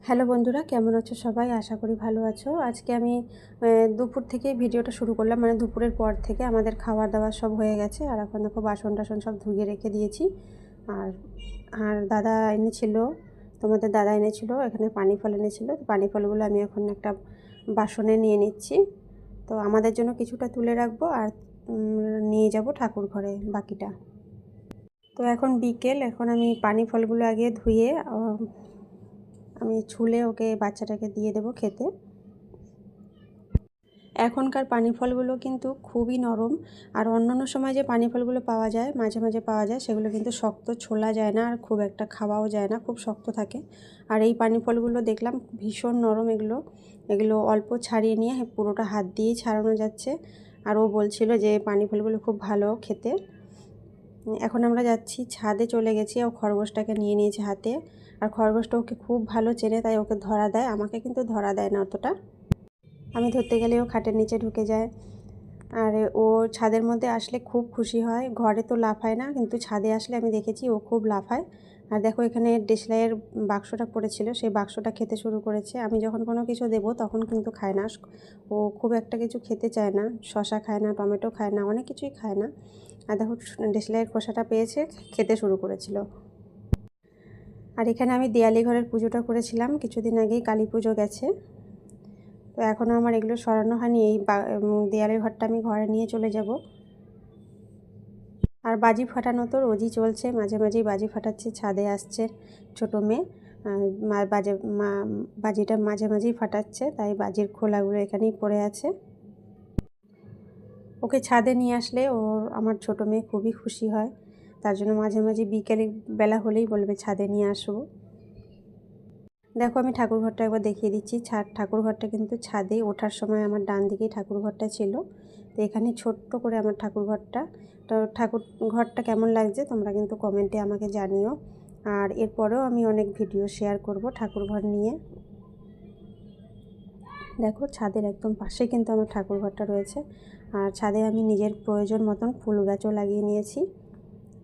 Hello বন্ধুরা, কেমন আছো সবাই? আশা করি ভালো আছো। আজকে আমি দুপুর থেকেই ভিডিওটা শুরু করলাম, মানে দুপুরের পর থেকে আমাদের খাওয়া দাওয়া সব হয়ে গেছে। আর এখন দেখো বাসন টাসন সব ধুয়ে রেখে দিয়েছি। আর আর দাদা এনেছিল, তোমাদের দাদা এনেছিল, এখানে পানি ফল এনেছিল। পানি ফলগুলো আমি এখন একটা বাসনে নিয়ে নিচ্ছি। তো আমাদের জন্য কিছুটা তুলে রাখবো আর নিয়ে যাব ঠাকুর ঘরে বাকিটা। তো এখন বিকেল, এখন আমি পানি ফলগুলো আগে ধুয়ে আমি ছুলে ওকে বাচ্চাটাকে দিয়ে দেবো খেতে। এখনকার পানি ফলগুলো কিন্তু খুবই নরম, আর অন্যান্য সময় যে পানি ফলগুলো পাওয়া যায়, মাঝে মাঝে পাওয়া যায়, সেগুলো কিন্তু শক্ত, ছোলা যায় না আর খুব একটা খাওয়াও যায় না, খুব শক্ত থাকে। আর এই পানি ফলগুলো দেখলাম ভীষণ নরম। এগুলো অল্প ছাড়িয়ে নিয়ে পুরোটা হাত দিয়েই ছাড়ানো যাচ্ছে। আর ও বলছিল যে পানি ফলগুলো খুব ভালো খেতে। এখন আমরা যাচ্ছি, ছাদে চলে গেছি। ও খরগোশটাকে নিয়ে নিয়েছে হাতে, আর খরগোশটা ওকে খুব ভালো চেনে, তাই ওকে ধরা দেয়। আমাকে কিন্তু ধরা দেয় না অতটা, আমি ধরতে গেলেও খাটের নিচে ঢুকে যায়। আর ও ছাদের মধ্যে আসলে খুব খুশি হয়। ঘরে তো লাফায় না, কিন্তু ছাদে আসলে আমি দেখেছি ও খুব লাফায়। আর দেখো এখানে দেশলাইয়ের বাক্সটা পড়েছিল, সেই বাক্সটা খেতে শুরু করেছে। আমি যখন কোনো কিছু দেবো তখন কিন্তু খায় না, ও খুব একটা কিছু খেতে চায় না। শশা খায় না, টমেটো খায় না, অনেক কিছুই খায় না। আর দেখো দেশলাইয়ের খোসাটা পেয়েছে, খেতে শুরু করেছিল। আর এখানে আমি দেয়ালি ঘরের পুজোটা করেছিলাম কিছুদিন আগেই, কালী পুজো গেছে। তো এখনও আমার এগুলো সরানো হয়নি। এই দেয়ালের ঘরটা আমি ঘরে নিয়ে চলে যাব। আর বাজি ফাটানো তো রোজই চলছে, মাঝে মাঝেই বাজি ফাটাচ্ছে। ছাদে আসছে ছোটো মেয়ে, বাজিটা মাঝে মাঝেই ফাটাচ্ছে, তাই বাজির খোলাগুলো এখানেই পড়ে আছে। ওকে ছাদে নিয়ে আসলে আমার ছোটো মেয়ে খুবই খুশি হয়। তার জন্য মাঝে মাঝে বিকেলে বেলা হলেই বলবে ছাদে নিয়ে আসবো। দেখো আমি ঠাকুরঘরটা একবার দেখিয়ে দিচ্ছি। ঠাকুরঘরটা কিন্তু ছাদে ওঠার সময় আমার ডান দিকেই ঠাকুরঘরটা ছিল। তো এখানে ছোট্ট করে আমার ঠাকুরঘরটা। তো ঠাকুরঘরটা কেমন লাগছে তোমরা কিন্তু কমেন্টে আমাকে জানিও। আর এরপরেও আমি অনেক ভিডিও শেয়ার করব ঠাকুরঘর নিয়ে। দেখো ছাদের একদম পাশে কিন্তু আমার ঠাকুরঘরটা রয়েছে। আর ছাদে আমি নিজের প্রয়োজন মতন ফুল গাছও লাগিয়ে নিয়েছি।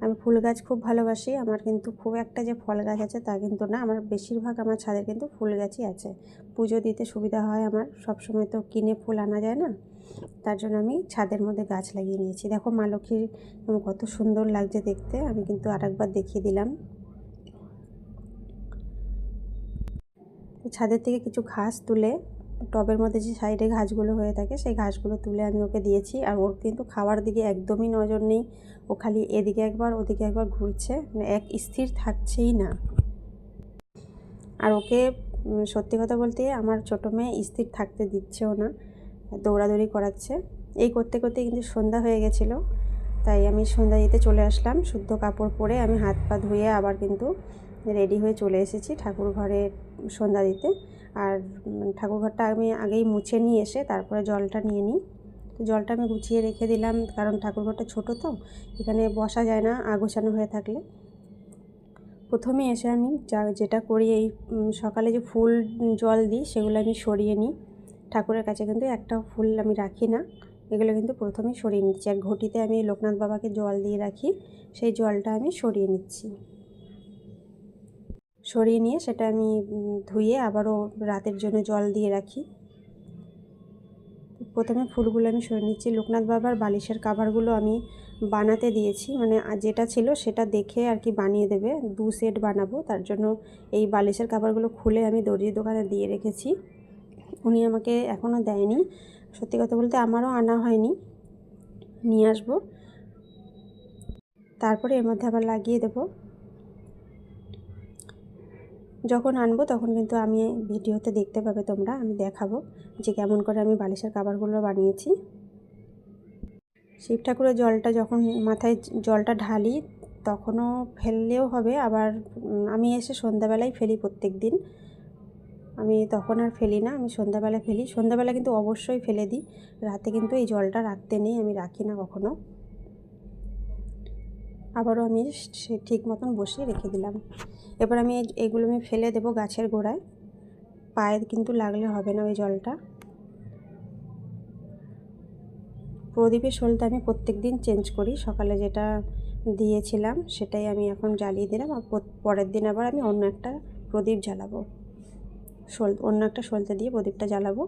আমি ফুল গাছ খুব ভালোবাসি। আমার কিন্তু খুব একটা যে ফল গাছ আছে তা কিন্তু না, আমার বেশিরভাগ আমার ছাদে কিন্তু ফুল গাছই আছে। পুজো দিতে সুবিধা হয় আমার, সব সময় তো কিনে ফুল আনা যায় না, তার জন্য আমি ছাদের মধ্যে গাছ লাগিয়ে নিয়েছি। দেখো মা লক্ষ্মীর কত সুন্দর লাগছে দেখতে, আমি কিন্তু আরেকবার দেখিয়ে দিলাম। ছাদের থেকে কিছু ঘাস তুলে, টবের মধ্যে যে সাইডে ঘাসগুলো হয়ে থাকে সেই ঘাসগুলো তুলে আমি ওকে দিয়েছি। আর ওর কিন্তু খাওয়ার দিকে একদমই নজর নেই, ও খালি এদিকে একবার ওদিকে একবার ঘুরছে, মানে এক স্থির থাকছেই না। আর ওকে সত্যি কথা বলতে আমার ছোটো মেয়ে স্থির থাকতে দিচ্ছেও না, দৌড়াদৌড়ি করাচ্ছে। এই করতে করতে কিন্তু সন্ধ্যা হয়ে গেছিলো, তাই আমি সন্ধ্যা দিতে চলে আসলাম। শুদ্ধ কাপড় পরে আমি হাত পা ধুয়ে আবার কিন্তু রেডি হয়ে চলে এসেছি ঠাকুর ঘরে সন্ধ্যা দিতে। আর ঠাকুরঘরটা আমি আগেই মুছে নিয়ে এসে তারপরে জলটা নিয়ে নিই। তো জলটা আমি গুছিয়ে রেখে দিলাম, কারণ ঠাকুরঘরটা ছোটো তো, এখানে বসা যায় না আগোছানো হয়ে থাকলে। প্রথমে এসে আমি যেটা করি, এই সকালে যে ফুল জল দিই সেগুলো আমি সরিয়ে নিই। ঠাকুরের কাছে কিন্তু একটা ফুল আমি রাখি না, এগুলো কিন্তু প্রথমেই সরিয়ে নিচ্ছি। আর ঘটিতে আমি লোকনাথ বাবাকে জল দিয়ে রাখি, সেই জলটা আমি সরিয়ে নিচ্ছি। সরিয়ে নিয়ে সেটা আমি ধুয়ে আবারও রাতের জন্য জল দিয়ে রাখি। প্রথমে ফুলগুলো আমি সরিয়ে নিচ্ছি। লোকনাথ বাবার বালিশের কাভারগুলো আমি বানাতে দিয়েছি, মানে যেটা ছিল সেটা দেখে আর কি বানিয়ে দেবে, 2 সেট বানাবো, তার জন্য এই বালিশের কাভারগুলো খুলে আমি দর্জির দোকানে দিয়ে রেখেছি। উনি আমাকে এখনও দেয়নি, সত্যি কথা বলতে আমারও আনা হয়নি, নিয়ে আসবো, তারপরে এর মধ্যে আবার লাগিয়ে দেবো। যখন আনবো তখন কিন্তু আমি ভিডিওতে দেখতে পাবে তোমরা, আমি দেখাবো যে কেমন করে আমি বালিশের কাভারগুলো বানিয়েছি। শিব ঠাকুরের জলটা যখন মাথায় জলটা ঢালি তখনও ফেললেও হবে, আবার আমি এসে সন্ধ্যাবেলায় ফেলি প্রত্যেক দিন। আমি তখন আর ফেলি না, আমি সন্ধ্যাবেলা ফেলি। সন্ধ্যাবেলা কিন্তু অবশ্যই ফেলে দিই, রাতে কিন্তু এই জলটা রাখতে নেই, আমি রাখি না কখনো। আবারও আমি সে ঠিক মতন বসিয়ে রেখে দিলাম। এবার আমি এগুলো আমি ফেলে দেবো গাছের গোড়ায়, পায়ে কিন্তু লাগলে হবে না ওই জলটা। প্রদীপের শোলটা আমি প্রত্যেক দিন চেঞ্জ করি, সকালে যেটা দিয়েছিলাম সেটাই আমি এখন জ্বালিয়ে দিলাম, আর পরের দিন আবার আমি অন্য একটা প্রদীপ জ্বালাবো। অন্য একটা সলতে দিয়ে প্রদীপটা জ্বালাবো।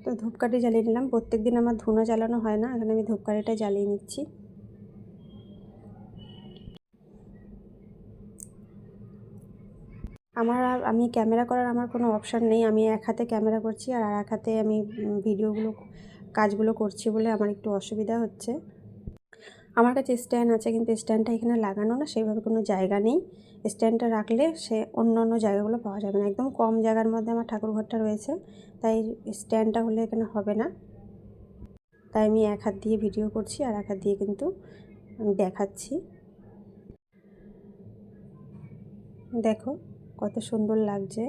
তো ধূপকাঠি জ্বালিয়ে নিলাম। প্রত্যেক দিন আমার ধুনো জ্বালানো হয় না, এখানে আমি ধূপকাঠিটা জ্বালিয়ে নিচ্ছি। আমি ক্যামেরা করার আমার কোনো অপশান নেই। আমি এক হাতে ক্যামেরা করছি আর এক হাতে আমি কাজগুলো করছি বলে আমার একটু অসুবিধা হচ্ছে। আমার কাছে স্ট্যান্ড আছে, কিন্তু স্ট্যান্ডটা এখানে লাগানো না, সেইভাবে কোনো জায়গা নেই। স্ট্যান্ডটা রাখলে সে অন্য জায়গাগুলো পাওয়া যাবে না। একদম কম জায়গার মধ্যে আমার ঠাকুরঘরটা রয়েছে, তাই স্ট্যান্ডটা হলে এখানে হবে না। তাই আমি এক হাত দিয়ে ভিডিও করছি আর এক হাত দিয়ে কিন্তু আমি দেখাচ্ছি। দেখো কত সুন্দর লাগছে।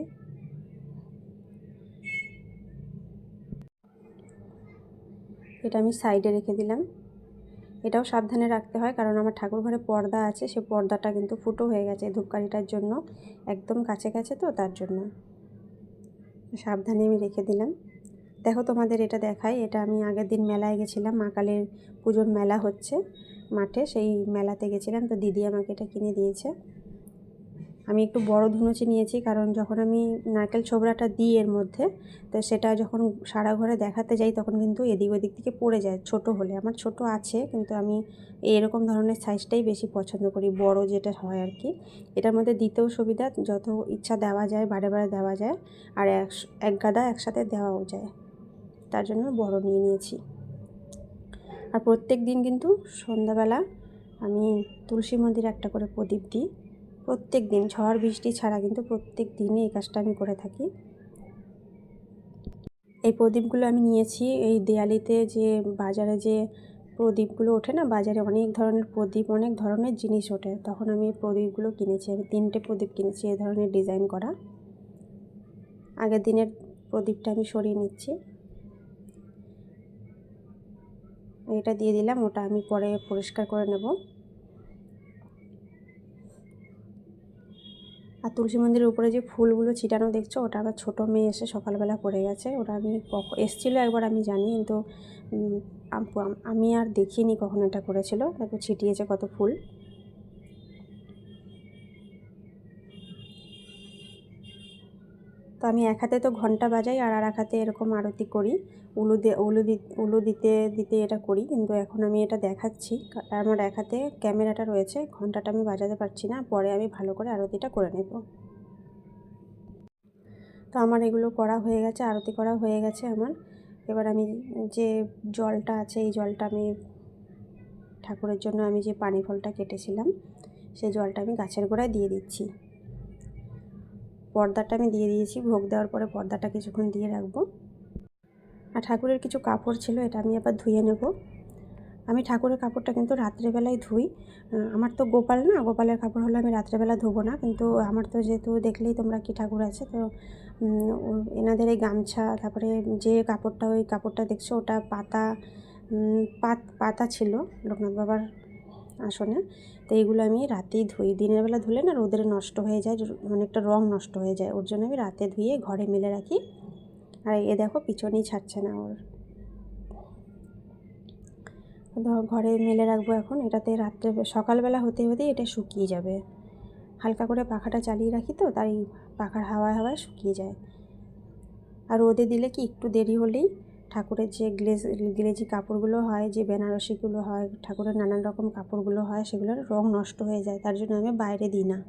এটা আমি সাইডে রেখে দিলাম। এটাও সাবধানে রাখতে হয়, কারণ আমার ঠাকুর ঘরে পর্দা আছে, সে পর্দাটা কিন্তু ফুটো হয়ে গেছে ধূপকাঠিটার জন্য, একদম কাছে কাছে, তো তার জন্য সাবধানে আমি রেখে দিলাম। দেখো তোমাদের এটা দেখাই, এটা আমি আগের দিন মেলায় গেছিলাম, মা কালীর পুজোর মেলা হচ্ছে মাঠে, সেই মেলাতে গেছিলাম, তো দিদি আমাকে এটা কিনে দিয়েছে। আমি একটু বড় ধুনুচি নিয়েছি, কারণ যখন আমি নারকেল ছোবড়াটা দিই এর মধ্যে, তো সেটা যখন সারা ঘরে দেখাতে যাই তখন কিন্তু এদিক ওদিক থেকে পড়ে যায়। ছোট হলে, আমার ছোট আছে, কিন্তু আমি এরকম ধরনের সাইজটাই বেশি পছন্দ করি, বড় যেটা হয় আর কি। এটার মধ্যে দিতেও সুবিধা, যত ইচ্ছা দেওয়া যায়, বারে বারে দেওয়া যায়, আর এক গাদা একসাথে দেওয়াও যায়, তার জন্য বড় নিয়ে নিয়েছি। আর প্রত্যেক দিন কিন্তু সন্ধ্যাবেলা আমি তুলসী মন্দিরে একটা করে প্রদীপ দিই। প্রত্যেক দিন, ঝড় বৃষ্টি ছাড়া কিন্তু প্রত্যেক দিনই এই কাজটা আমি করে থাকি। এই প্রদীপগুলো আমি নিয়েছি এই দেয়ালিতে, যে বাজারে যে প্রদীপগুলো ওঠে না, বাজারে অনেক ধরনের প্রদীপ, অনেক ধরনের জিনিস ওঠে, তখন আমি এই প্রদীপগুলো কিনেছি। আমি 3টে প্রদীপ কিনেছি এই ধরনের ডিজাইন করা। আগের দিনের প্রদীপটা আমি সরিয়ে নিচ্ছি। এটা দিয়ে দিলাম, ওটা আমি পরে পরিষ্কার করে নেব। আর তুলসী মন্দিরের উপরে যে ফুলগুলো ছিটানো দেখছো, ওটা আমার ছোটো মেয়ে এসে সকালবেলা পড়ে গেছে। ওটা আমি এসেছিলো একবার, আমি জানি, কিন্তু আমি আর দেখিনি কখন এটা করেছিল। দেখো ছিটিয়েছে কত ফুল। তো আমি এক হাতে তো ঘন্টা বাজাই আর এক হাতে এরকম আরতি করি, উলু দিতে দিতে এটা করি, কিন্তু এখন আমি এটা দেখাচ্ছি। আমার এক হাতে ক্যামেরাটা রয়েছে, ঘন্টাটা আমি বাজাতে পারছি না, পরে আমি ভালো করে আরতিটা করে নেব। তো আমার এগুলো করা হয়ে গেছে, আরতি করা হয়ে গেছে আমার। এবার আমি যে জলটা আছে, এই জলটা আমি ঠাকুরের জন্য আমি যে পানি ফলটা কেটেছিলাম, সেই জলটা আমি গাছের গোড়ায় দিয়ে দিচ্ছি। পর্দাটা আমি দিয়ে দিয়েছি, ভোগ দেওয়ার পরে পর্দাটা কিছুক্ষণ দিয়ে রাখবো। আর ঠাকুরের কিছু কাপড় ছিল, এটা আমি আবার ধুয়ে নেব। আমি ঠাকুরের কাপড়টা কিন্তু রাত্রেবেলায় ধুই। আমার তো গোপাল না, গোপালের কাপড় হলে আমি রাত্রেবেলা ধোবো না, কিন্তু আমার তো যেহেতু দেখলেই তোমরা কি ঠাকুর আছে, তো এনাদের এই গামছা, তারপরে যে কাপড়টা, ওই কাপড়টা দেখছো, ওটা পাতা ছিল লোকনাথ বাবার আসনে। তো এইগুলো আমি রাতেই ধুই। দিনের বেলা ধুলে না রোদে নষ্ট হয়ে যায়, অনেকটা রং নষ্ট হয়ে যায়, ওর জন্য আমি রাতে ধুয়ে ঘরে মেলে রাখি। আর এ দেখো পিছনেই ছাড়ছে না ওর, ঘরে মেলে রাখবো এখন। এটাতে সকালবেলা হতে হতেই এটা শুকিয়ে যাবে। হালকা করে পাখাটা চালিয়ে রাখি, তো তাই পাখার হাওয়ায় হাওয়ায় শুকিয়ে যায়। আর রোদে দিলে কি একটু দেরি হলেই ঠাকুরের যে গ্লেজি কাপড়গুলো হয়, যে বেনারসিগুলো হয়, ঠাকুরের নানান রকম কাপড়গুলো হয়, সেগুলোর রং নষ্ট হয়ে যায়, তার জন্য আমি বাইরে দিই না।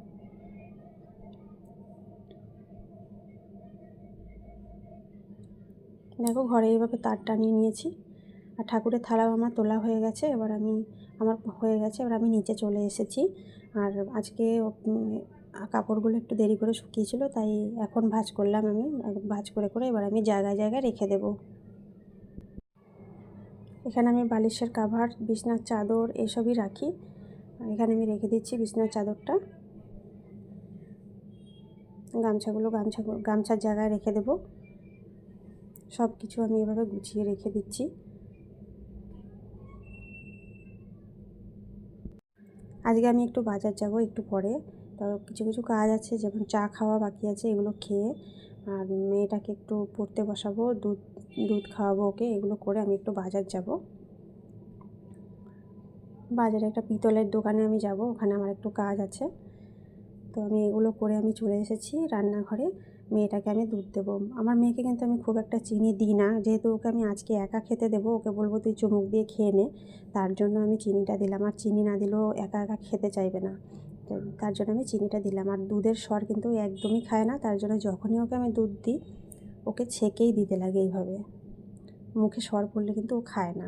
দেখো ঘরে এইভাবে তার টানিয়ে নিয়েছি। আর ঠাকুরের থালাও আমার তোলা হয়ে গেছে। এবার আমার হয়ে গেছে, এবার আমি নিচে চলে এসেছি। আর আজকে কাপড়গুলো একটু দেরি করে শুকিয়েছিল, তাই এখন ভাঁজ করলাম আমি। ভাঁজ করে এবার আমি জায়গায় জায়গায় রেখে দেব। এখানে আমি বালিশের কাভার, বিছনার চাদর এসবই রাখি। এখানে আমি রেখে দিচ্ছি বিছনার চাদরটা। গামছার জায়গায় রেখে দেব। সব কিছু আমি এভাবে গুছিয়ে রেখে দিচ্ছি। আজকে আমি একটু বাজার যাব একটু পরে, তো কিছু কাজ আছে, যেমন চা খাওয়া বাকি আছে, এগুলো খেয়ে আর মেয়েটাকে একটু পড়তে বসাবো, দুধ খাওয়াবো ওকে, এগুলো করে আমি একটু বাজার যাব। বাজারে একটা পিতলের দোকানে আমি যাব, ওখানে আমার একটু কাজ আছে। তো আমি এগুলো করে আমি চলে এসেছি রান্নাঘরে। মেয়েটাকে আমি দুধ দেবো। আমার মেয়েকে কিন্তু আমি খুব একটা চিনি দিই না, যেহেতু ওকে আমি আজকে একা খেতে দেবো, ওকে বলবো তুই চুমুক দিয়ে খেয়ে নে, তার জন্য আমি চিনিটা দিলাম। আর চিনি না দিলেও একা একা খেতে চাইবে না, তার জন্য আমি চিনিটা দিলাম। আর দুধের স্বর কিন্তু ও একদমই খায় না, তার জন্য যখনই ওকে আমি দুধ দিই ওকে ছেঁকেই দিতে লাগে এইভাবে, মুখে স্বর পড়লে কিন্তু ও খায় না।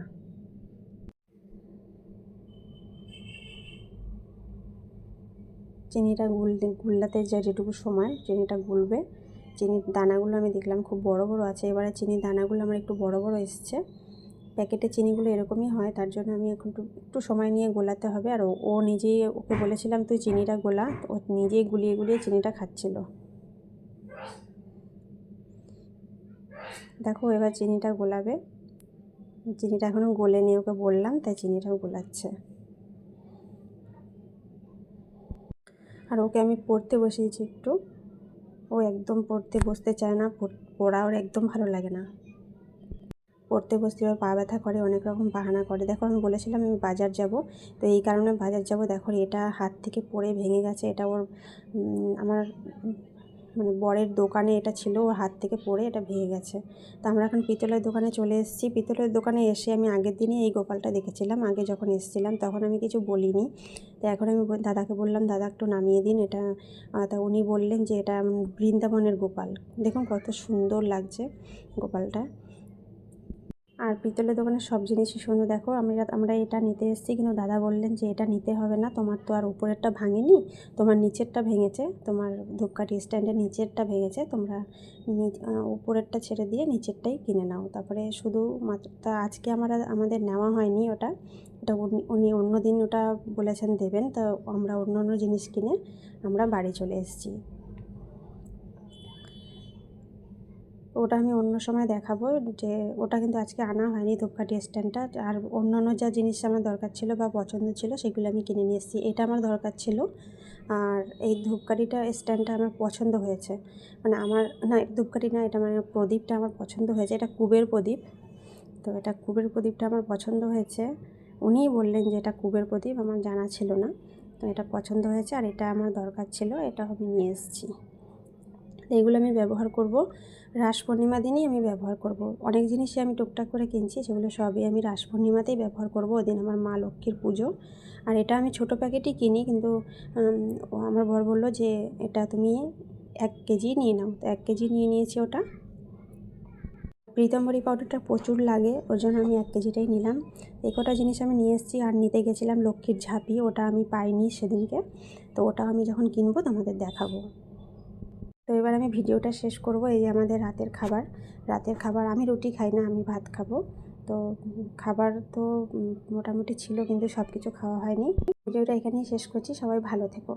চিনিটা গুলাতে যেটুকু সময় চিনিটা গুলবে, চিনির দানাগুলো আমি দেখলাম খুব বড় বড় আছে। এবারে চিনির দানাগুলো আমার একটু বড় বড় এসছে। প্যাকেটের চিনিগুলো এরকমই হয়, তার জন্য আমি এখন একটু সময় নিয়ে গোলাতে হবে। আর ও নিজেই, ওকে বলেছিলাম তুই চিনিটা গোলা, ও নিজেই গুলিয়ে গুলিয়ে চিনিটা খাচ্ছিল। দেখো এবার চিনিটা গোলাবে, চিনিটা এখনও গোলেনি, ওকে বললাম তাই চিনিটাও গোলাচ্ছে। আর ওকে আমি পড়তে বসিয়েছি একটু, ও একদম পড়তে বসতে চায় না, পড়া ওর একদম ভালো লাগে না। পড়তে বসতে এবার পা ব্যথা করে, অনেক রকম বাহানা করে। দেখো আমি বলেছিলাম আমি বাজার যাব, তো এই কারণে বাজার যাব। দেখো এটা হাত থেকে পড়ে ভেঙে গেছে, এটা ওর আমার মানে বরের দোকানে এটা ছিল, ওর হাত থেকে পড়ে এটা ভেঙে গেছে। তো আমরা এখন পিতলের দোকানে চলে এসেছি। পিতলের দোকানে এসে আমি আগের দিনই এই গোপালটা দেখেছিলাম, আগে যখন এসেছিলাম তখন আমি কিছু বলিনি। তো এখন আমি দাদাকে বললাম দাদা একটু নামিয়ে দিন এটা। তা উনি বললেন যে এটা বৃন্দাবনের গোপাল। দেখুন কত সুন্দর লাগছে গোপালটা। আর পিতলের দোকানের সব জিনিসই সুন্দর। দেখো আমরা এটা নিতে এসেছি, কিন্তু দাদা বললেন যে এটা নিতে হবে না, তোমার তো আর উপরেরটা ভাঙেনি, তোমার নিচেরটা ভেঙেছে, তোমার ধূপকাঠি স্ট্যান্ডের নিচেরটা ভেঙেছে, তোমরা উপরেরটা ছেড়ে দিয়ে নিচেরটাই কিনে নাও। তারপরে শুধু মাত্র তা আজকে আমাদের নেওয়া হয়নি ওটা, উনি অন্য দিন ওটা বলেছেন দেবেন, তো আমরা অন্য জিনিস কিনে আমরা বাড়ি চলে এসেছি। ওটা আমি অন্য সময় দেখাবো, যে ওটা কিন্তু আজকে আনা হয়নি ধূপকাঠি স্ট্যান্ডটা। আর অন্যান্য যা জিনিস আমার দরকার ছিল বা পছন্দ ছিল সেগুলো আমি কিনে নিয়ে এসেছি। এটা আমার দরকার ছিল, আর এই ধূপকাঠিটা স্ট্যান্ডটা আমার পছন্দ হয়েছে। মানে আমার না, ধূপকাঠি না, এটা মানে প্রদীপটা আমার পছন্দ হয়েছে। এটা কুবের প্রদীপ, তো এটা কুবের প্রদীপটা আমার পছন্দ হয়েছে। উনিই বললেন যে এটা কুবের প্রদীপ, আমার জানা ছিল না, তো এটা পছন্দ হয়েছে আর এটা আমার দরকার ছিল, এটা আমি নিয়ে এসেছি। এইগুলো আমি ব্যবহার করব রাস পূর্ণিমা দিনই আমি ব্যবহার করব। অনেক জিনিসই আমি টুকটাক করে কিনছি, সেগুলো সবই আমি রাস পূর্ণিমাতেই ব্যবহার করব, ওদিন আমার মা লক্ষ্মীর পুজো। আর এটা আমি ছোটো প্যাকেটই কিনি, কিন্তু আমার বর বললো যে এটা তুমি 1 কেজি নিয়ে নাও, তো 1 কেজি নিয়ে নিয়েছি। ওটা প্রীতম্বরী পাউডারটা প্রচুর লাগে, ওই জন্য আমি 1 কেজিটাই নিলাম। এই কটা জিনিস আমি নিয়ে এসেছি। আর নিতে গেছিলাম লক্ষ্মীর ঝাঁপি, ওটা আমি পাইনি সেদিনকে, তো ওটা আমি যখন কিনবো তোমাদের দেখাবো। তো এবার আমি ভিডিওটা শেষ করব। এই যে আমাদের রাতের খাবার আমি রুটি খাই না, আমি ভাত খাবো। তো খাবার তো মোটামুটি ছিল, কিন্তু সব কিছু খাওয়া হয়নি। ভিডিওটা এখানেই শেষ করছি, সবাই ভালো থেকো।